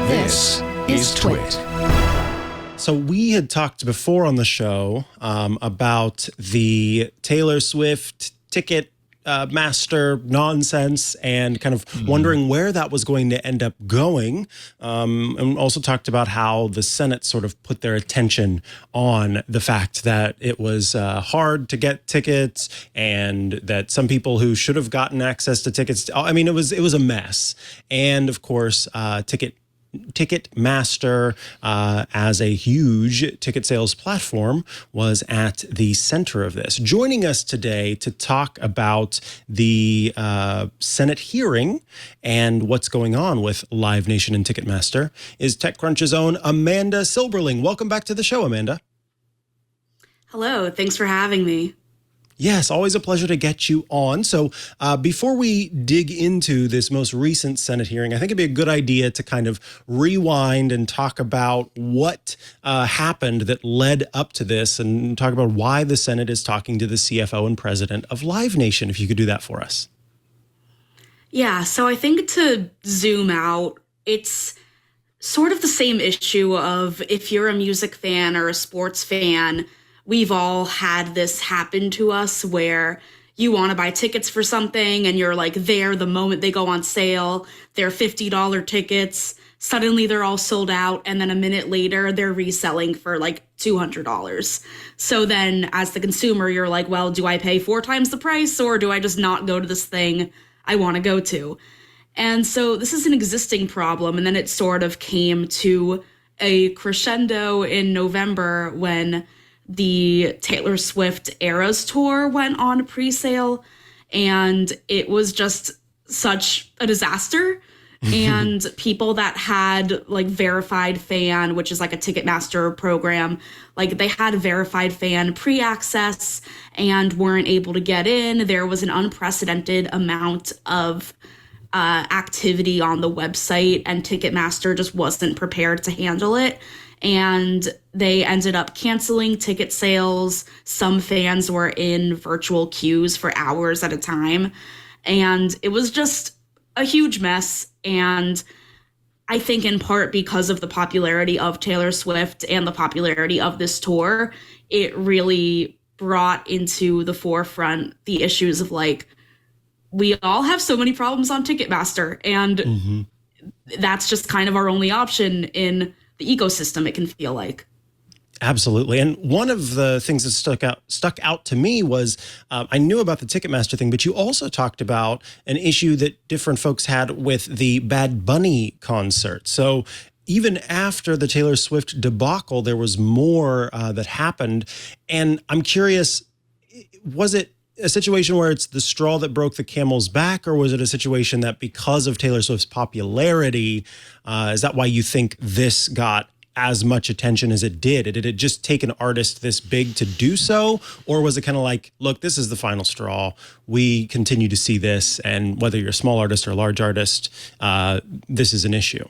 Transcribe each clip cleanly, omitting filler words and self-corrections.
This is TWiT. So we had talked before on the show about the Taylor Swift Ticketmaster nonsense and kind of wondering where that was going to end up going. And also talked about how the Senate sort of put their attention on the fact that it was hard to get tickets and that some people who should have gotten access to tickets, I mean, it was a mess. And of course, Ticketmaster, as a huge ticket sales platform, was at the center of this. Joining us today to talk about the Senate hearing and what's going on with Live Nation and Ticketmaster is TechCrunch's own Amanda Silberling. Welcome back to the show, Amanda. Hello, thanks for having me. Yes, always a pleasure to get you on. So before we dig into this most recent Senate hearing, I think it'd be a good idea to kind of rewind and talk about what happened that led up to this and talk about why the Senate is talking to the CFO and president of Live Nation, if you could do that for us. Yeah, so I think to zoom out, it's sort of the same issue of if you're a music fan or a sports fan, we've all had this happen to us where you want to buy tickets for something and you're like there the moment they go on sale. They're $50 tickets. Suddenly they're all sold out. And then a minute later, they're reselling for like $200. So then as the consumer, you're like, well, do I pay 4 times the price or do I just not go to this thing I want to go to? And so this is an existing problem. And then it sort of came to a crescendo in November when the Taylor Swift Eras Tour went on pre-sale, and it was just such a disaster. And people that had like verified fan, which is like a Ticketmaster program, like they had verified fan pre-access and weren't able to get in. There was an unprecedented amount of activity on the website, and Ticketmaster just wasn't prepared to handle it. And they ended up canceling ticket sales. Some fans were in virtual queues for hours at a time. And it was just a huge mess. And I think in part because of the popularity of Taylor Swift and the popularity of this tour, it really brought into the forefront the issues of like, we all have so many problems on Ticketmaster. And that's just kind of our only option in the ecosystem, it can feel like. Absolutely. And one of the things that stuck out to me was I knew about the Ticketmaster thing, but you also talked about an issue that different folks had with the Bad Bunny concert. So even after the Taylor Swift debacle, there was more that happened. And I'm curious, was it a situation where it's the straw that broke the camel's back, or was it a situation that because of Taylor Swift's popularity, is that why you think this got as much attention as it did? Did it just take an artist this big to do so? Or was it kind of like, look, this is the final straw. We continue to see this. And whether you're a small artist or a large artist, this is an issue.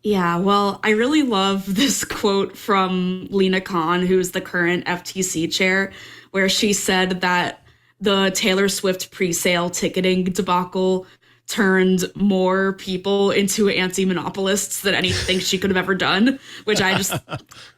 Yeah, well, I really love this quote from Lena Khan, who's the current FTC chair, where she said that the Taylor Swift pre-sale ticketing debacle turned more people into anti-monopolists than anything she could have ever done, which I just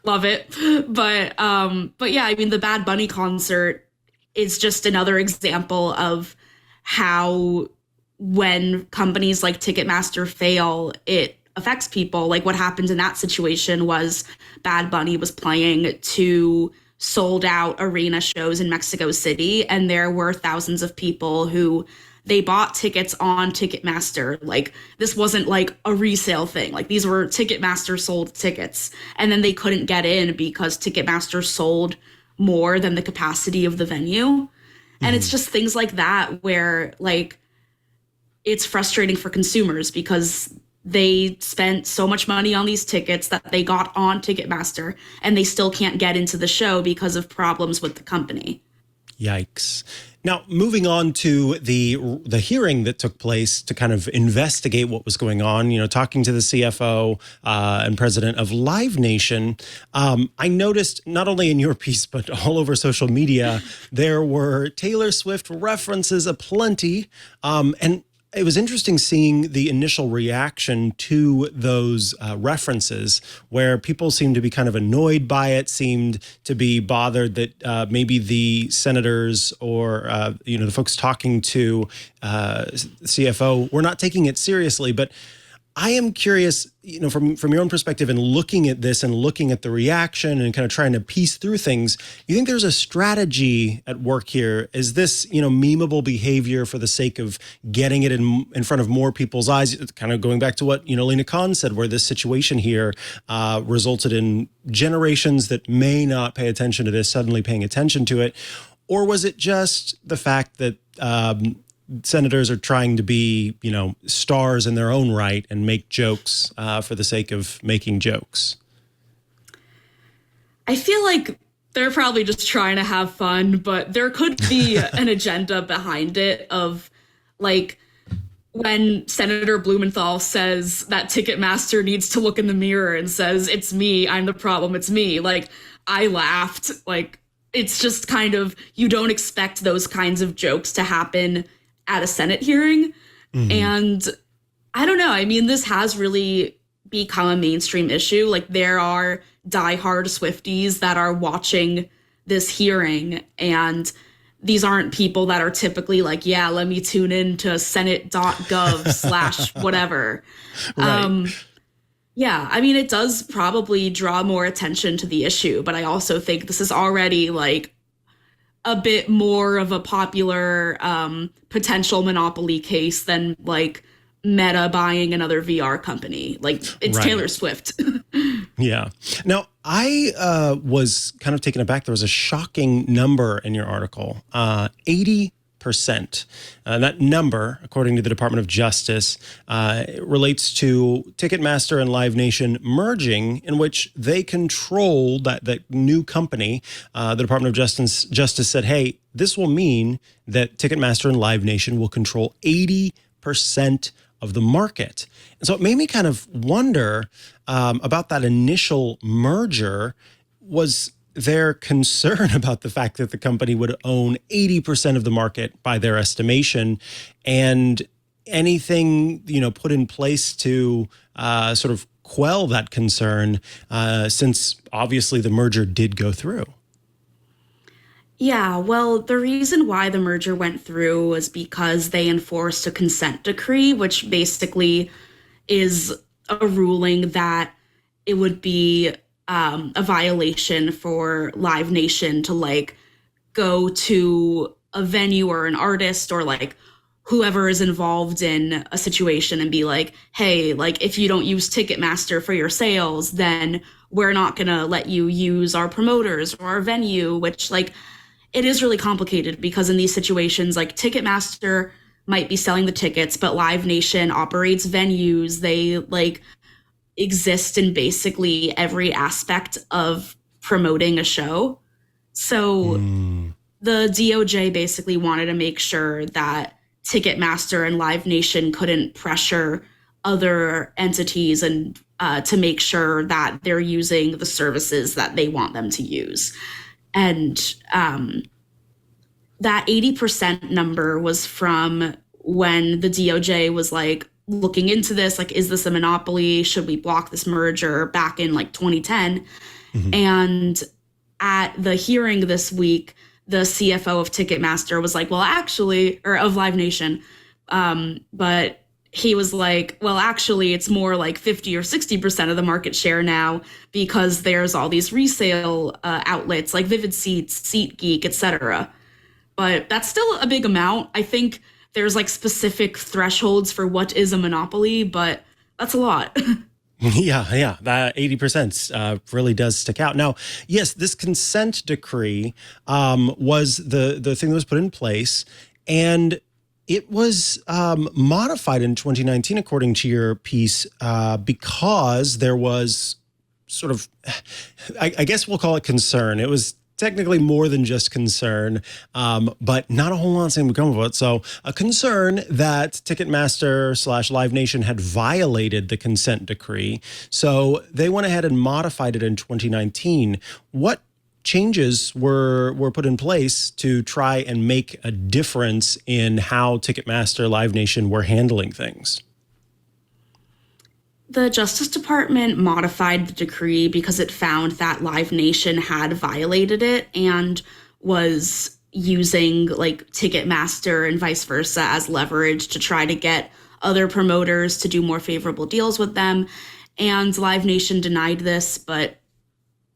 love it. But yeah, I mean, the Bad Bunny concert is just another example of how when companies like Ticketmaster fail, it affects people. Like what happened in that situation was Bad Bunny was playing 2 sold out arena shows in Mexico City, and there were thousands of people who they bought tickets on Ticketmaster. Like this wasn't like a resale thing. Like these were Ticketmaster sold tickets, and then they couldn't get in because Ticketmaster sold more than the capacity of the venue. And it's just things like that where like it's frustrating for consumers because they spent so much money on these tickets that they got on Ticketmaster, and they still can't get into the show because of problems with the company. Yikes. Now, moving on to the hearing that took place to kind of investigate what was going on, you know, talking to the CFO and president of Live Nation, I noticed not only in your piece, but all over social media, there were Taylor Swift references aplenty. And it was interesting seeing the initial reaction to those references, where people seemed to be kind of annoyed by it, seemed to be bothered that maybe the senators or the folks talking to CFO were not taking it seriously. But I am curious, from your own perspective and looking at this and looking at the reaction and kind of trying to piece through things, you think there's a strategy at work here? Is this, memeable behavior for the sake of getting it in front of more people's eyes? Kind of going back to what, Lena Khan said, where this situation here resulted in generations that may not pay attention to this suddenly paying attention to it? Or was it just the fact that senators are trying to be, stars in their own right and make jokes for the sake of making jokes? I feel like they're probably just trying to have fun, but there could be an agenda behind it of, like, when Senator Blumenthal says that Ticketmaster needs to look in the mirror and says, "It's me, I'm the problem, it's me." Like, I laughed. Like, it's just kind of, you don't expect those kinds of jokes to happen at a Senate hearing. Mm-hmm. And I don't know. I mean, this has really become a mainstream issue. Like, there are diehard Swifties that are watching this hearing, and these aren't people that are typically like, yeah, let me tune in to senate.gov / whatever. Right. Yeah, I mean, it does probably draw more attention to the issue, but I also think this is already like a bit more of a popular potential monopoly case than like Meta buying another VR company. Like, it's right. Taylor Swift. Yeah. Now, I was kind of taken aback. There was a shocking number in your article, 80%. That number, according to the Department of Justice, relates to Ticketmaster and Live Nation merging, in which they control that new company. The Department of Justice said, hey, this will mean that Ticketmaster and Live Nation will control 80% of the market. And so it made me kind of wonder about that initial merger. Was their concern about the fact that the company would own 80% of the market by their estimation, and anything, put in place to sort of quell that concern, since obviously the merger did go through? Yeah, well, the reason why the merger went through was because they enforced a consent decree, which basically is a ruling that it would be a violation for Live Nation to like go to a venue or an artist or like whoever is involved in a situation and be like, hey, like, if you don't use Ticketmaster for your sales, then we're not going to let you use our promoters or our venue, which, like, it is really complicated because in these situations, like, Ticketmaster might be selling the tickets, but Live Nation operates venues. They like exist in basically every aspect of promoting a show. So the DOJ basically wanted to make sure that Ticketmaster and Live Nation couldn't pressure other entities and to make sure that they're using the services that they want them to use. And that 80% number was from when the DOJ was like looking into this, like, is this a monopoly? Should we block this merger, back in like 2010? Mm-hmm. And at the hearing this week, the CFO of Ticketmaster was like, well, actually, or of Live Nation, but he was like, well, actually, it's more like 50 or 60% of the market share now because there's all these resale outlets like Vivid Seats, SeatGeek, etc. But that's still a big amount. I think there's like specific thresholds for what is a monopoly, but that's a lot. Yeah, that 80% really does stick out. Now, yes, this consent decree was the thing that was put in place, and it was modified in 2019, according to your piece, because there was sort of, I guess we'll call it concern. It was technically more than just concern, but not a whole lot seemed to come of it. So a concern that Ticketmaster / Live Nation had violated the consent decree. So they went ahead and modified it in 2019. What changes were put in place to try and make a difference in how Ticketmaster, Live Nation were handling things? The Justice Department modified the decree because it found that Live Nation had violated it and was using like Ticketmaster and vice versa as leverage to try to get other promoters to do more favorable deals with them. And Live Nation denied this, but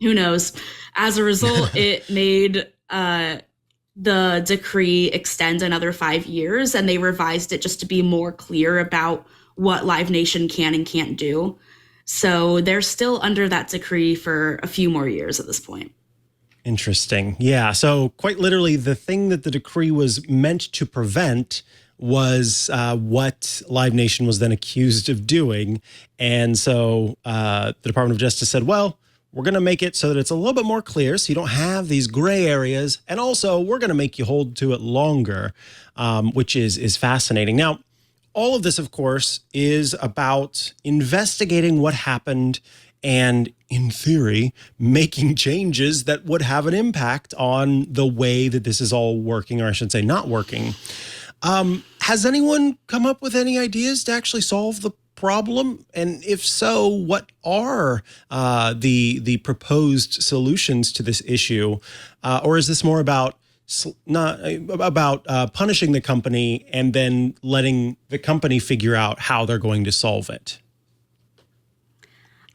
who knows? As a result, it made the decree extend another 5 years, and they revised it just to be more clear about what Live Nation can and can't do. So they're still under that decree for a few more years at this point. Interesting. Yeah. So quite literally, the thing that the decree was meant to prevent was what Live Nation was then accused of doing. And so the Department of Justice said, well, we're going to make it so that it's a little bit more clear so you don't have these gray areas. And also, we're going to make you hold to it longer, which is fascinating. Now, all of this, of course, is about investigating what happened and, in theory, making changes that would have an impact on the way that this is all working, or I should say not working. Has anyone come up with any ideas to actually solve the problem? And if so, what are the proposed solutions to this issue? Or is this more about punishing the company and then letting the company figure out how they're going to solve it?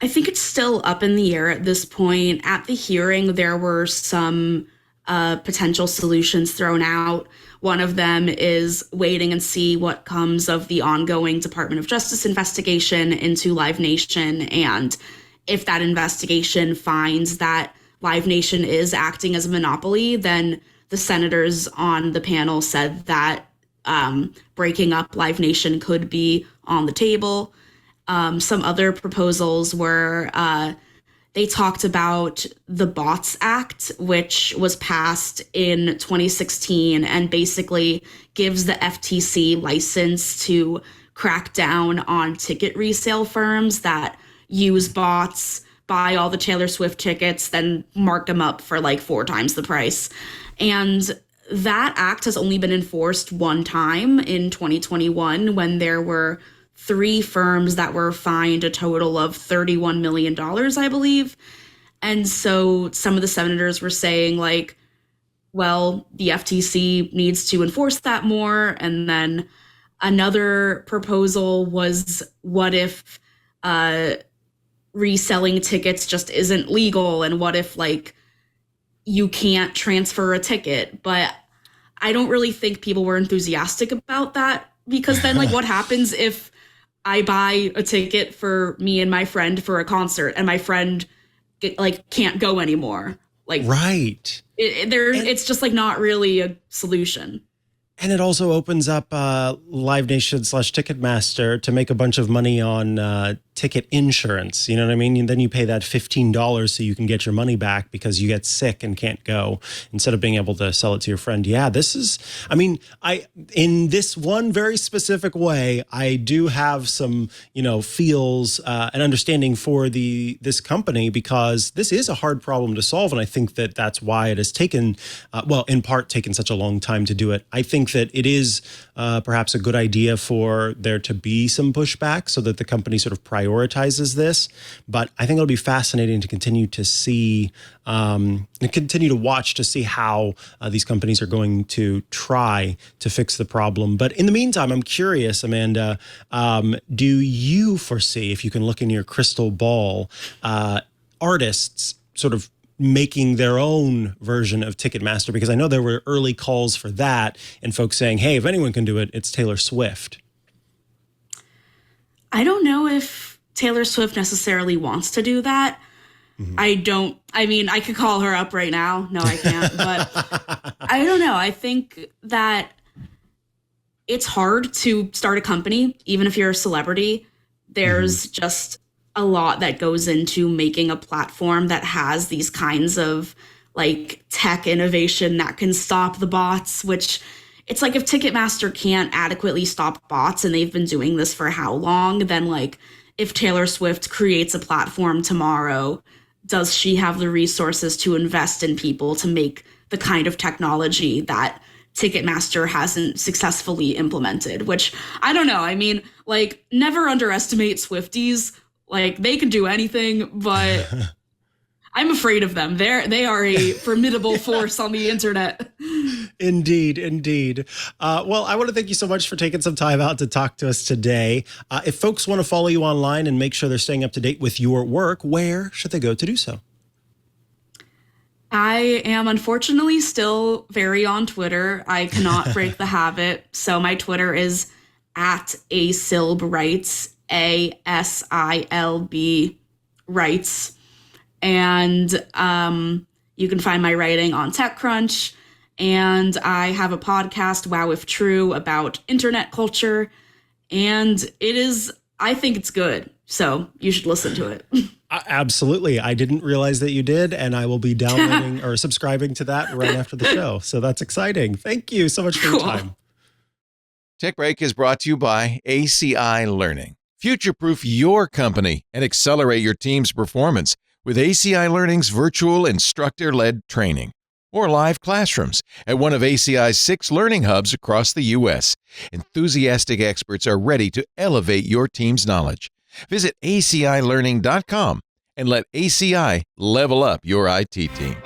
I think it's still up in the air at this point. At the hearing, there were some potential solutions thrown out. One of them is waiting and see what comes of the ongoing Department of Justice investigation into Live Nation. And if that investigation finds that Live Nation is acting as a monopoly, then the senators on the panel said that breaking up Live Nation could be on the table. Some other proposals were they talked about the Bots Act, which was passed in 2016 and basically gives the FTC license to crack down on ticket resale firms that use bots, buy all the Taylor Swift tickets, then mark them up for like 4 times the price. And that act has only been enforced one time in 2021 when there were 3 firms that were fined a total of $31 million, I believe. And so some of the senators were saying like, well, the FTC needs to enforce that more. And then another proposal was, what if reselling tickets just isn't legal? And what if like you can't transfer a ticket? But I don't really think people were enthusiastic about that, because then like what happens if I buy a ticket for me and my friend for a concert and my friend can't go anymore? Like, right. It's just like not really a solution. And it also opens up Live Nation / Ticketmaster to make a bunch of money on ticket insurance. You know what I mean? And then you pay that $15 so you can get your money back because you get sick and can't go, instead of being able to sell it to your friend. Yeah, this is, I mean, in this one very specific way, I do have some, feels and understanding for this company, because this is a hard problem to solve. And I think that that's why it has taken, in part taken such a long time to do it. I think that it is perhaps a good idea for there to be some pushback so that the company sort of prioritizes this. But I think it'll be fascinating to continue to see and continue to watch to see how these companies are going to try to fix the problem. But in the meantime, I'm curious, Amanda, do you foresee, if you can look in your crystal ball, artists sort of making their own version of Ticketmaster? Because I know there were early calls for that and folks saying, hey, if anyone can do it, it's Taylor Swift. I don't know if Taylor Swift necessarily wants to do that. Mm-hmm. I could call her up right now. No, I can't. But I don't know. I think that it's hard to start a company, even if you're a celebrity. There's just a lot that goes into making a platform that has these kinds of like tech innovation that can stop the bots, which it's like if Ticketmaster can't adequately stop bots, and they've been doing this for how long, then like if Taylor Swift creates a platform tomorrow does she have the resources to invest in people to make the kind of technology that Ticketmaster hasn't successfully implemented, which I don't know. I mean, like, never underestimate Swifties. Like, they can do anything, but I'm afraid of them. They are a formidable force on the internet. Indeed, indeed. Well, I want to thank you so much for taking some time out to talk to us today. If folks want to follow you online and make sure they're staying up to date with your work, where should they go to do so? I am unfortunately still very on Twitter. I cannot break the habit. So my Twitter is at asilbwrites, ASILB writes. And you can find my writing on TechCrunch. And I have a podcast, Wow If True, about internet culture. And I think it's good. So you should listen to it. Absolutely. I didn't realize that you did, and I will be downloading or subscribing to that right after the show. So that's exciting. Thank you so much for your time. Tech Break is brought to you by ACI Learning. Future-proof your company and accelerate your team's performance with ACI Learning's virtual instructor-led training or live classrooms at one of ACI's 6 learning hubs across the U.S. Enthusiastic experts are ready to elevate your team's knowledge. Visit acilearning.com and let ACI level up your IT team.